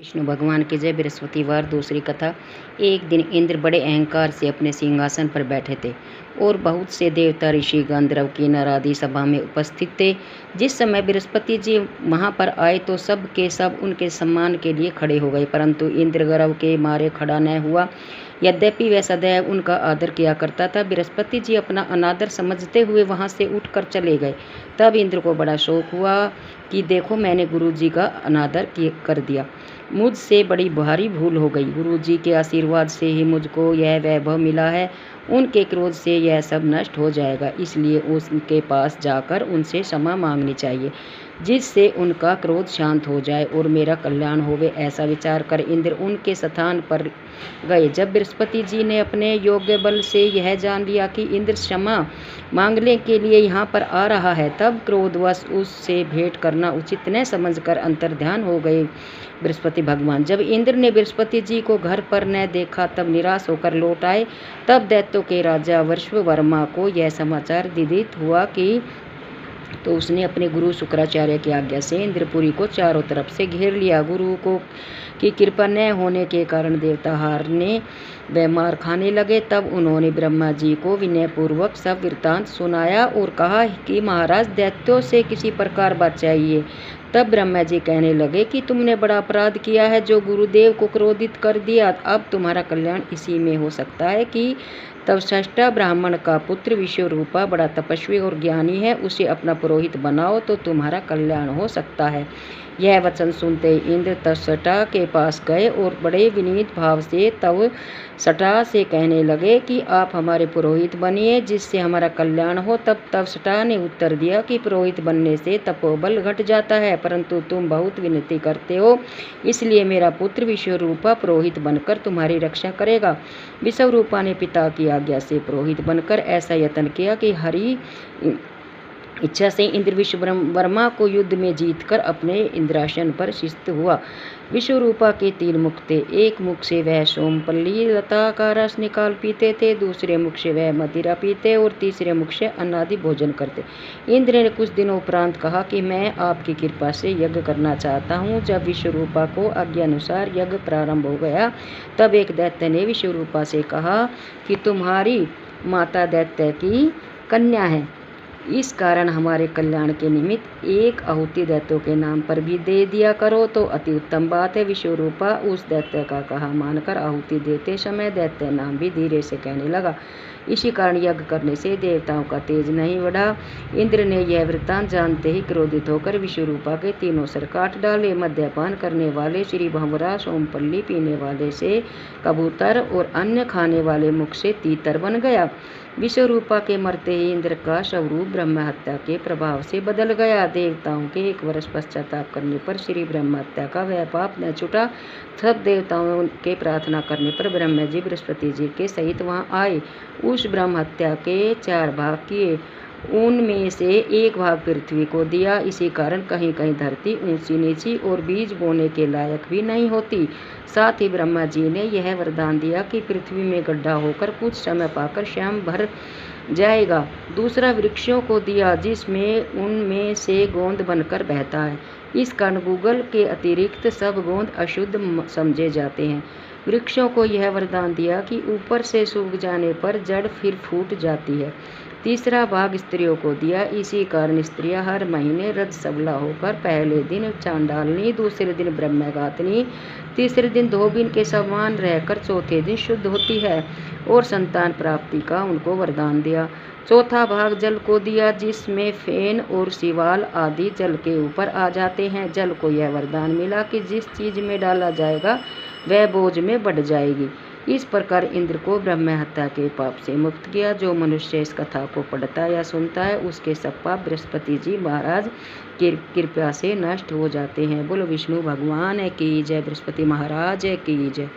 विष्णु भगवान की जय। बृहस्पतिवार। दूसरी कथा। एक दिन इंद्र बड़े अहंकार से अपने सिंहासन पर बैठे थे और बहुत से देवता, ऋषि, गंधर्व, किन्नर आदि सभा में उपस्थित थे। जिस समय बृहस्पति जी वहां पर आए तो सब के सब उनके सम्मान के लिए खड़े हो गए, परंतु इंद्र गर्व के मारे खड़ा न हुआ। यद्यपि वह सदैव उनका आदर किया करता था, बृहस्पति जी अपना अनादर समझते हुए वहां से उठकर चले गए। तब इंद्र को बड़ा शौक हुआ कि देखो, मैंने गुरु जी का अनादर कर दिया, मुझसे बड़ी भारी भूल हो गई। गुरु जी के आशीर्वाद से ही मुझको यह वैभव मिला है, उनके क्रोध से यह सब नष्ट हो जाएगा, इसलिए उनके पास जाकर उनसे क्षमा मांगनी चाहिए, जिससे उनका क्रोध शांत हो जाए और मेरा कल्याण होवे। ऐसा विचार कर इंद्र उनके स्थान पर गए। जब बृहस्पति जी ने अपने योग्य बल से यह जान लिया कि इंद्र क्षमा मांगने के लिए यहाँ पर आ रहा है, तब क्रोधवश उससे भेंट करना उचित न समझकर अंतर्ध्यान हो गए बृहस्पति भगवान। जब इंद्र ने बृहस्पति जी को घर पर न देखा, तब निराश होकर लौट आए। तब दैत्यों के राजा विश्ववर्मा को यह समाचार विदित हुआ कि तो उसने अपने गुरु शुक्राचार्य की आज्ञा से इंद्रपुरी को चारों तरफ से घेर लिया। गुरु को की कृपा न होने के कारण देवता हारने व मार खाने लगे। तब उन्होंने ब्रह्मा जी को विनयपूर्वक सब वृत्तांत सुनाया और कहा कि महाराज, दैत्यों से किसी प्रकार बचाइए। तब ब्रह्मा जी कहने लगे कि तुमने बड़ा अपराध किया है, जो गुरुदेव को क्रोधित कर दिया। अब तुम्हारा कल्याण इसी में हो सकता है कि तब षष्ठा ब्राह्मण का पुत्र विश्वरूपा बड़ा तपस्वी और ज्ञानी है, उसे अपना पुरोहित बनाओ तो तुम्हारा कल्याण हो सकता है। यह वचन सुनते इंद्र तवषटा के पास गए और बड़े विनीत भाव से तवषटा से कहने लगे कि आप हमारे पुरोहित बनिए, जिससे हमारा कल्याण हो। तब तवषटा ने उत्तर दिया कि पुरोहित बनने से तपोबल घट जाता है, परंतु तुम बहुत विनती करते हो, इसलिए मेरा पुत्र विश्वरूपा पुरोहित बनकर तुम्हारी रक्षा करेगा। विश्वरूपा ने पिता की आज्ञा से पुरोहित बनकर ऐसा यत्न किया कि हरि इच्छा से इंद्र विश्ववर्मा को युद्ध में जीतकर अपने इंद्रासन पर शिष्ट हुआ। विश्वरूपा के 3 मुख थे। एक मुख से वह सोमपल्ली लता का रस निकाल पीते थे, दूसरे मुख से वह मदिरा पीते और तीसरे मुख से अन्नादि भोजन करते। इंद्र ने कुछ दिनों उपरांत कहा कि मैं आपकी कृपा से यज्ञ करना चाहता हूँ। जब विश्वरूपा को आज्ञानुसार यज्ञ प्रारंभ हो गया, तब एक दैत्य ने विश्वरूपा से कहा कि तुम्हारी माता दैत्य की कन्या है, इस कारण हमारे कल्याण के निमित्त एक आहुति दैत्यों के नाम पर भी दे दिया करो तो अति उत्तम बात है। विश्वरूपा उस दैत्य का कहा मानकर आहुति देते समय दैत्य नाम भी धीरे से कहने लगा। इसी कारण यज्ञ करने से देवताओं का तेज नहीं बढ़ा। इंद्र ने यह वृत्तांत जानते ही क्रोधित होकर विश्वरूपा के 3 सिर काट डाले। मद्यपान करने वाले श्री भंवरा, सोमपल्ली पीने वाले से कबूतर और अन्य खाने वाले मुख से तीतर बन गया। विश्वरूपा के मरते ही इंद्र का स्वरूप ब्रह्म हत्या के प्रभाव से बदल गया। देवताओं के 1 वर्ष पश्चाताप करने पर श्री ब्रह्म हत्या का वह पाप न छूटा। सब देवताओं के प्रार्थना करने पर ब्रह्मा जी बृहस्पति जी के सहित वहां आए। उस ब्रह्म हत्या के 4 भाग किए, उनमें से 1 भाग पृथ्वी को दिया। इसी कारण कहीं कहीं धरती ऊंची नीची और बीज बोने के लायक भी नहीं होती। साथ ही ब्रह्मा जी ने यह वरदान दिया कि पृथ्वी में गड्ढा होकर कुछ समय पाकर स्वयं भर जाएगा। दूसरा वृक्षों को दिया, जिसमें उनमें से गोंद बनकर बहता है। इस कारण गूगल के अतिरिक्त सब गोंद अशुद्ध समझे जाते हैं। वृक्षों को यह वरदान दिया कि ऊपर से सूख जाने पर जड़ फिर फूट जाती है। तीसरा भाग स्त्रियों को दिया। इसी कारण स्त्रियां हर महीने रजस्वला होकर पहले दिन चांडालनी, दूसरे दिन ब्रह्मघातिनी, तीसरे दिन धोबिन के समान रहकर चौथे दिन शुद्ध होती है और संतान प्राप्ति का उनको वरदान दिया। चौथा भाग जल को दिया, जिसमें फेन और शिवाल आदि जल के ऊपर आ जाते हैं। जल को यह वरदान मिला कि जिस चीज में डाला जाएगा वह बोझ में बढ़ जाएगी। इस प्रकार इंद्र को ब्रह्म हत्या के पाप से मुक्त किया। जो मनुष्य इस कथा को पढ़ता या सुनता है, उसके सब पाप बृहस्पति जी महाराज की कृपा से नष्ट हो जाते हैं। बोलो विष्णु भगवान की जय, बृहस्पति महाराज की जय।